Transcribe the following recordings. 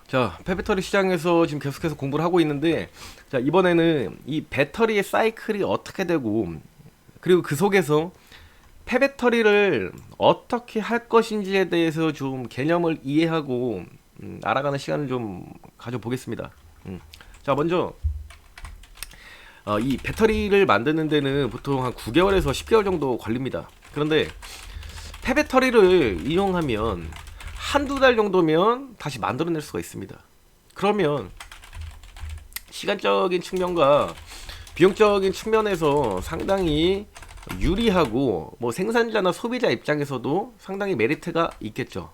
자, 폐배터리 시장에서 지금 계속해서 공부를 하고 있는데, 자, 이번에는 이 배터리의 사이클이 어떻게 되고, 그리고 그 속에서 폐배터리를 어떻게 할 것인지에 대해서 좀 개념을 이해하고, 알아가는 시간을 좀 가져보겠습니다. 자, 먼저, 이 배터리를 만드는 데는 보통 한 9개월에서 10개월 정도 걸립니다. 그런데 폐배터리를 이용하면 한두 달 정도면 다시 만들어낼 수가 있습니다. 그러면 시간적인 측면과 비용적인 측면에서 상당히 유리하고 뭐 생산자나 소비자 입장에서도 상당히 메리트가 있겠죠.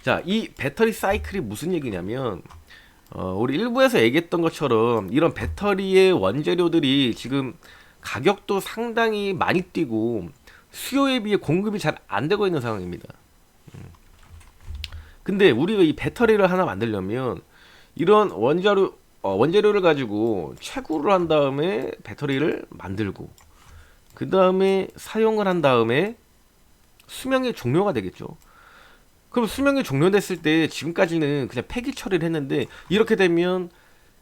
자, 이 배터리 사이클이 무슨 얘기냐면 우리 일부에서 얘기했던 것처럼 이런 배터리의 원재료들이 지금 가격도 상당히 많이 뛰고 수요에 비해 공급이 잘 안 되고 있는 상황입니다. 근데 우리가 이 배터리를 하나 만들려면 이런 원재료를 가지고 채굴을 한 다음에 배터리를 만들고 그 다음에 사용을 한 다음에 수명이 종료가 되겠죠. 그럼 수명이 종료됐을 때 지금까지는 그냥 폐기 처리를 했는데 이렇게 되면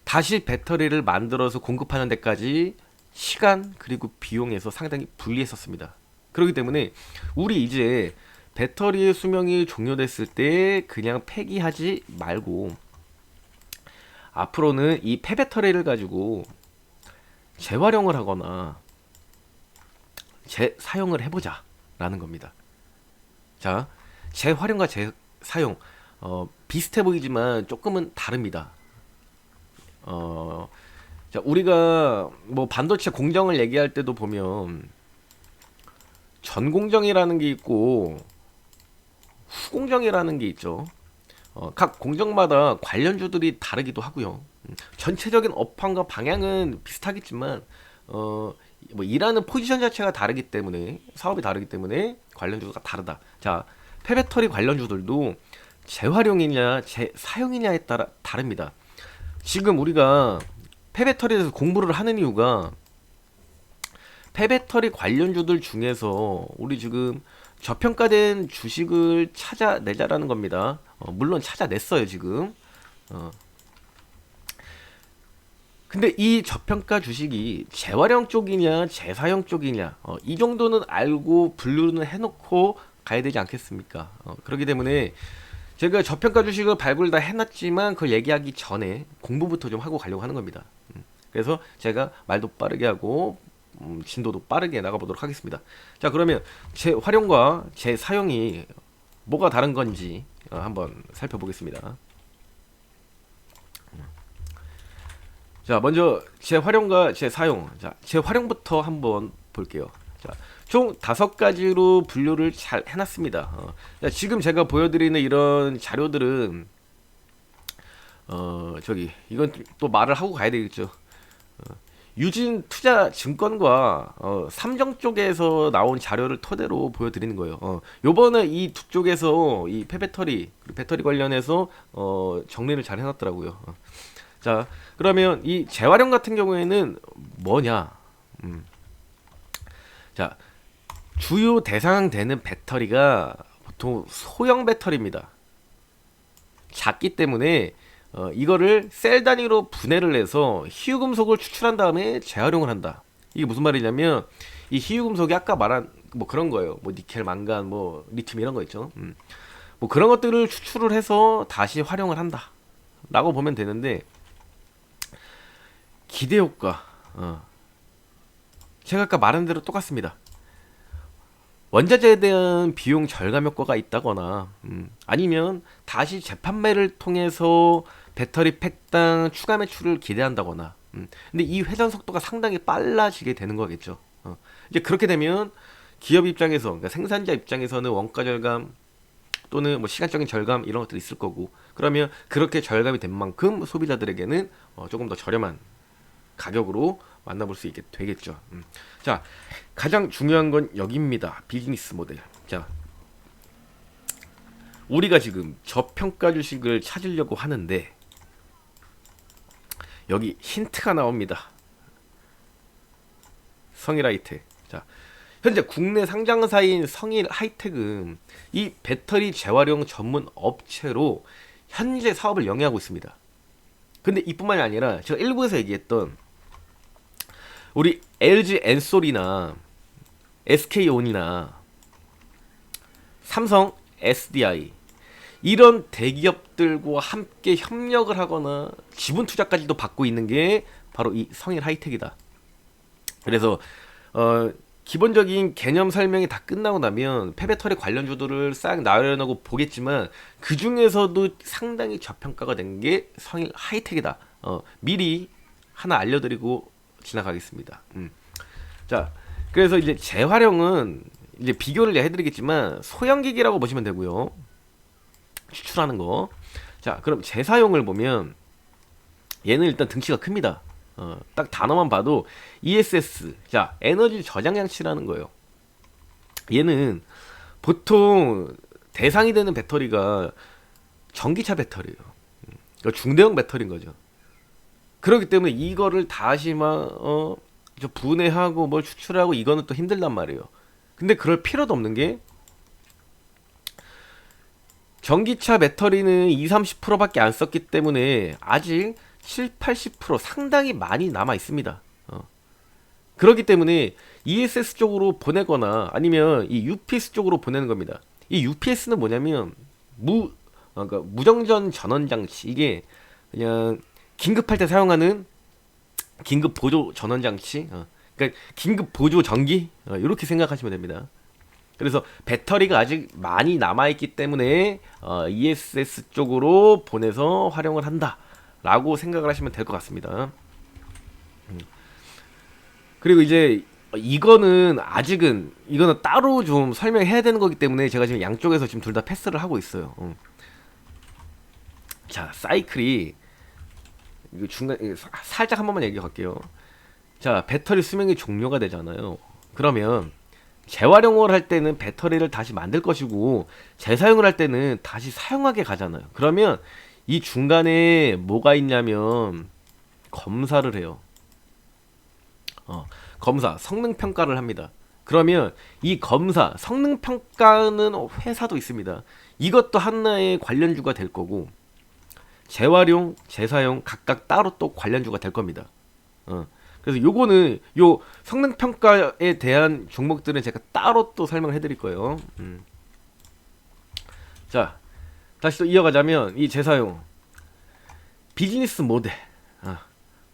다시 배터리를 만들어서 공급하는 데까지 시간 그리고 비용에서 상당히 불리했었습니다. 그렇기 때문에 우리 이제 배터리의 수명이 종료됐을 때 그냥 폐기하지 말고 앞으로는 이 폐배터리를 가지고 재활용을 하거나 재사용을 해보자 라는 겁니다. 자, 재활용과 재사용 비슷해 보이지만 조금은 다릅니다. 자, 우리가 뭐 반도체 공정을 얘기할 때도 보면 전 공정이라는 게 있고 후공정이라는 게 있죠. 각 공정마다 관련주들이 다르기도 하고요. 전체적인 업황과 방향은 비슷하겠지만 뭐 일하는 포지션 자체가 다르기 때문에 사업이 다르기 때문에 관련주가 다르다. 자, 폐배터리 관련주들도 재활용이냐 재사용이냐에 따라 다릅니다. 지금 우리가 폐배터리에 대해서 공부를 하는 이유가 폐배터리 관련주들 중에서 우리 지금 저평가된 주식을 찾아내자라는 겁니다. 물론 찾아냈어요 지금. 근데 이 저평가 주식이 재활용 쪽이냐 재사용 쪽이냐 이 정도는 알고 분류는 해놓고 가야 되지 않겠습니까? 그렇기 때문에 제가 저평가 주식을 발굴 다 해놨지만 그걸 얘기하기 전에 공부부터 좀 하고 가려고 하는 겁니다. 그래서 제가 말도 빠르게 하고 진도도 빠르게 나가보도록 하겠습니다. 자, 그러면 재활용과 재사용이 뭐가 다른 건지 한번 살펴보겠습니다. 자, 먼저 재활용과 재사용. 자, 재활용부터 한번 볼게요. 자, 총 5가지로 분류를 잘 해놨습니다. 자, 지금 제가 보여드리는 이런 자료들은 이건 또 말을 하고 가야 되겠죠. 유진 투자 증권과 삼정 쪽에서 나온 자료를 토대로 보여드리는 거예요. 요번에 이 두 쪽에서 이 폐배터리 그리고 배터리 관련해서 정리를 잘 해놨더라고요. 자, 그러면 이 재활용 같은 경우에는 뭐냐? 자, 주요 대상 되는 배터리가 보통 소형 배터리입니다. 작기 때문에 이거를 셀 단위로 분해를 해서 희유금속을 추출한 다음에 재활용을 한다. 이게 무슨 말이냐면 이 희유금속이 아까 말한 뭐 그런 거예요. 뭐 니켈, 망간, 뭐 리튬 이런 거 있죠. 뭐 그런 것들을 추출을 해서 다시 활용을 한다. 라고 보면 되는데 기대 효과. 제가 아까 말한 대로 똑같습니다. 원자재에 대한 비용 절감 효과가 있다거나 아니면 다시 재판매를 통해서 배터리 팩당 추가 매출을 기대한다거나 근데 이 회전 속도가 상당히 빨라지게 되는 거겠죠. 이제 그렇게 되면 기업 입장에서 그러니까 생산자 입장에서는 원가 절감 또는 뭐 시간적인 절감 이런 것들이 있을 거고 그러면 그렇게 절감이 된 만큼 소비자들에게는 조금 더 저렴한 가격으로 만나볼 수 있게 되겠죠. 자, 가장 중요한 건 여기입니다. 비즈니스 모델. 자, 우리가 지금 저평가 주식을 찾으려고 하는데 여기 힌트가 나옵니다. 성일아이트. 자, 현재 국내 상장사인 성일 하이텍은 이 배터리 재활용 전문 업체로 현재 사업을 영위하고 있습니다. 근데 이뿐만이 아니라 제가 일부에서 얘기했던 우리 LG 엔솔이나 SK온이나 삼성 SDI 이런 대기업들과 함께 협력을 하거나 지분 투자까지도 받고 있는 게 바로 이 성일 하이텍이다. 그래서 기본적인 개념 설명이 다 끝나고 나면 폐배터리 관련주들을 싹 나열해놓고 보겠지만 그 중에서도 상당히 저평가가 된 게 성일 하이텍이다. 미리 하나 알려드리고 지나가겠습니다. 자, 그래서 이제 재활용은 이제 비교를 해드리겠지만 소형기기라고 보시면 되고요. 추출하는 거. 자, 그럼 재사용을 보면 얘는 일단 등치가 큽니다. 딱 단어만 봐도 ESS, 자, 에너지 저장 장치라는 거예요. 얘는 보통 대상이 되는 배터리가 전기차 배터리예요. 그러니까 중대형 배터리인 거죠. 그렇기 때문에 이거를 다시 막 분해하고 뭘 추출하고 이거는 또 힘들단 말이에요. 근데 그럴 필요도 없는 게 전기차 배터리는 20-30%밖에 안 썼기 때문에 아직 70-80% 상당히 많이 남아 있습니다. 그렇기 때문에 ESS 쪽으로 보내거나 아니면 이 UPS 쪽으로 보내는 겁니다. 이 UPS는 뭐냐면 그러니까 무정전 전원 장치. 이게 그냥 긴급할 때 사용하는 긴급 보조 전원 장치. 그러니까 긴급 보조 전기 이렇게 생각하시면 됩니다. 그래서 배터리가 아직 많이 남아있기 때문에 ESS 쪽으로 보내서 활용을 한다 라고 생각을 하시면 될 것 같습니다. 그리고 이제 이거는 아직은 이거는 따로 좀 설명해야 되는 거기 때문에 제가 지금 양쪽에서 지금 둘 다 패스를 하고 있어요. 자, 사이클이 이거 중간 살짝 한 번만 얘기할게요. 자, 배터리 수명이 종료가 되잖아요. 그러면 재활용을 할 때는 배터리를 다시 만들 것이고 재사용을 할 때는 다시 사용하게 가잖아요. 그러면 이 중간에 뭐가 있냐면 검사를 해요. 검사, 성능 평가를 합니다. 그러면 이 검사, 성능 평가는 회사도 있습니다. 이것도 하나의 관련주가 될 거고 재활용, 재사용 각각 따로 또 관련주가 될 겁니다. 그래서 요거는 요 성능 평가에 대한 종목들은 제가 따로 또 설명을 해드릴 거예요. 자, 다시 또 이어가자면 이 재사용 비즈니스 모델,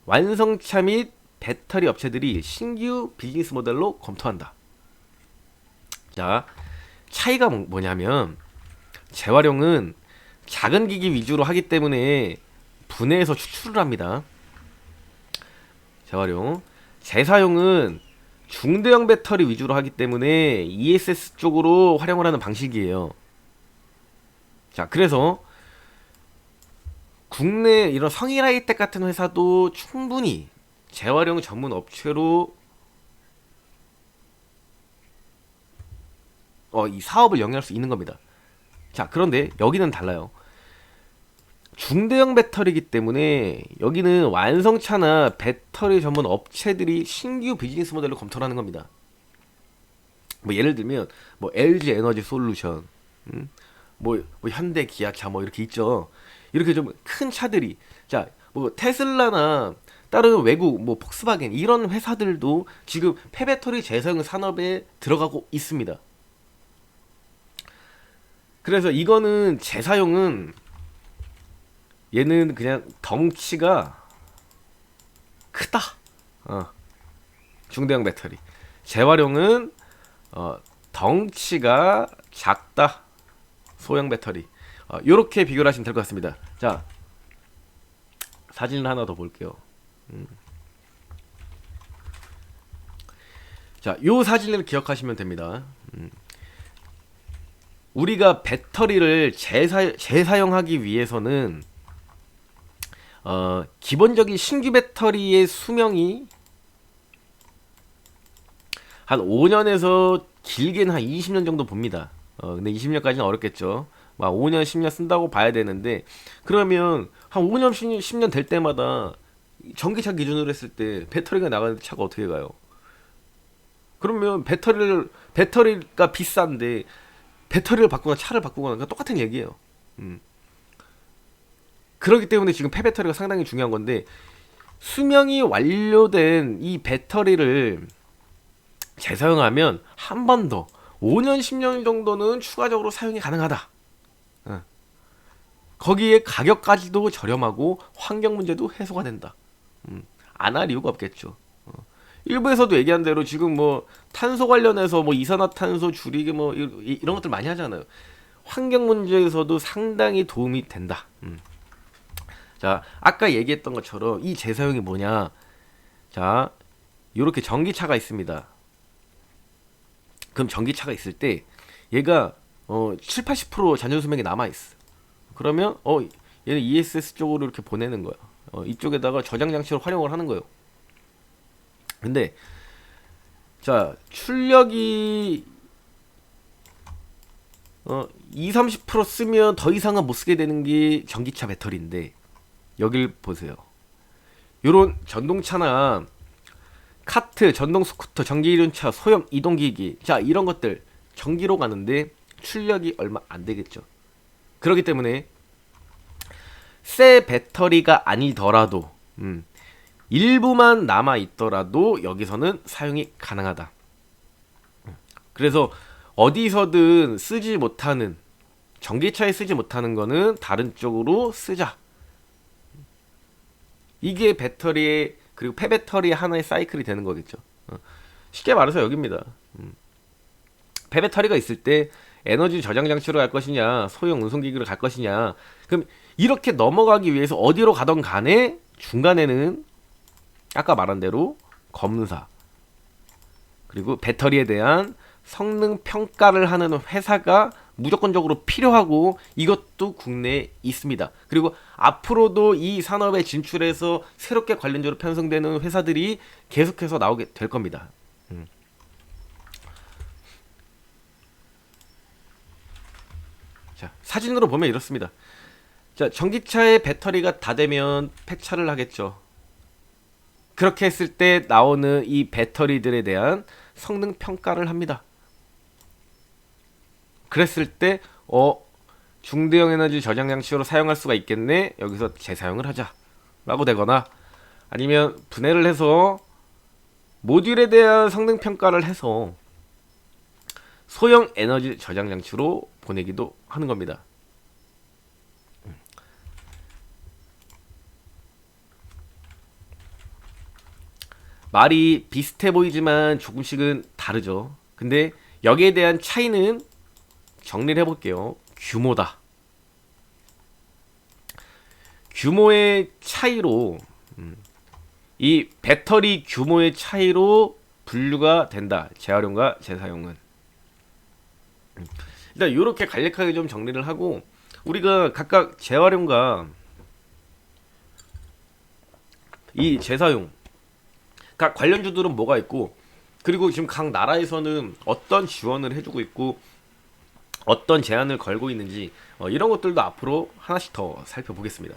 완성차 및 배터리 업체들이 신규 비즈니스 모델로 검토한다. 자, 차이가 뭐냐면 재활용은 작은 기기 위주로 하기 때문에 분해해서 추출을 합니다. 재활용. 재사용은 중대형 배터리 위주로 하기 때문에 ESS 쪽으로 활용을 하는 방식이에요. 자, 그래서 국내 이런 성일 하이텍 같은 회사도 충분히 재활용 전문 업체로 이 사업을 영위할 수 있는 겁니다. 자, 그런데 여기는 달라요. 중대형 배터리이기 때문에 여기는 완성차나 배터리 전문 업체들이 신규 비즈니스 모델로 검토를 하는 겁니다. 뭐 예를 들면 뭐 LG 에너지 솔루션, 뭐 현대 기아차 뭐 이렇게 있죠. 이렇게 좀 큰 차들이, 자, 뭐 테슬라나 다른 외국 뭐 폭스바겐 이런 회사들도 지금 폐배터리 재사용 산업에 들어가고 있습니다. 그래서 이거는 재사용은 얘는 그냥 덩치가 크다. 중대형 배터리. 재활용은 덩치가 작다. 소형 배터리. 요렇게 비교를 하시면 될 것 같습니다. 자, 사진을 하나 더 볼게요. 자, 요 사진을 기억하시면 됩니다. 우리가 배터리를 재사용하기 위해서는 기본적인 신규 배터리의 수명이 한 5년에서 길게는 한 20년 정도 봅니다. 근데 20년까지는 어렵겠죠. 막 5년, 10년 쓴다고 봐야 되는데, 그러면 한 5년, 10년 될 때마다 전기차 기준으로 했을 때 배터리가 나가는 차가 어떻게 가요? 그러면 배터리가 비싼데 배터리를 바꾸거나 차를 바꾸거나 그건 똑같은 얘기예요. 음. 그렇기 때문에 지금 폐배터리가 상당히 중요한 건데 수명이 완료된 이 배터리를 재사용하면 한 번 더 5년 10년 정도는 추가적으로 사용이 가능하다. 어. 거기에 가격까지도 저렴하고 환경 문제도 해소가 된다. 안 할 이유가 없겠죠. 일부에서도 얘기한 대로 지금 뭐 탄소 관련해서 뭐 이산화탄소 줄이기 뭐 이런 것들 많이 하잖아요. 환경 문제에서도 상당히 도움이 된다. 자, 아까 얘기했던 것처럼 이 재사용이 뭐냐? 자, 이렇게 전기차가 있습니다. 그럼 전기차가 있을 때 얘가 7, 80% 잔존 수명이 남아 있어. 그러면 얘는 ESS 쪽으로 이렇게 보내는 거야. 이쪽에다가 저장 장치로 활용을 하는 거예요. 근데 자, 출력이 2, 30% 쓰면 더 이상은 못 쓰게 되는 게 전기차 배터리인데 여길 보세요. 요런 전동차나 카트, 전동 스쿠터, 전기 이륜차, 소형 이동기기, 자 이런 것들 전기로 가는데 출력이 얼마 안 되겠죠. 그렇기 때문에 새 배터리가 아니더라도 일부만 남아 있더라도 여기서는 사용이 가능하다. 그래서 어디서든 쓰지 못하는 전기차에 쓰지 못하는 거는 다른 쪽으로 쓰자. 이게 배터리의 그리고 폐배터리의 하나의 사이클이 되는 거겠죠. 쉽게 말해서 여기입니다. 폐배터리가 있을 때 에너지 저장 장치로 갈 것이냐, 소형 운송기기로 갈 것이냐. 그럼 이렇게 넘어가기 위해서 어디로 가던 간에 중간에는 아까 말한 대로 검사 그리고 배터리에 대한 성능 평가를 하는 회사가 무조건적으로 필요하고 이것도 국내에 있습니다. 그리고 앞으로도 이 산업에 진출해서 새롭게 관련적으로 편성되는 회사들이 계속해서 나오게 될 겁니다. 자, 사진으로 보면 이렇습니다. 자, 전기차의 배터리가 다 되면 폐차를 하겠죠. 그렇게 했을 때 나오는 이 배터리들에 대한 성능 평가를 합니다. 그랬을 때 중대형 에너지 저장 장치로 사용할 수가 있겠네. 여기서 재사용을 하자 라고 되거나 아니면 분해를 해서 모듈에 대한 성능 평가를 해서 소형 에너지 저장 장치로 보내기도 하는 겁니다. 말이 비슷해 보이지만 조금씩은 다르죠. 근데 여기에 대한 차이는 정리를 해볼게요. 규모다. 규모의 차이로 이 배터리 규모의 차이로 분류가 된다. 재활용과 재사용은. 일단 이렇게 간략하게 좀 정리를 하고 우리가 각각 재활용과 이 재사용 각 관련주들은 뭐가 있고 그리고 지금 각 나라에서는 어떤 지원을 해주고 있고 어떤 제한을 걸고 있는지 이런 것들도 앞으로 하나씩 더 살펴보겠습니다.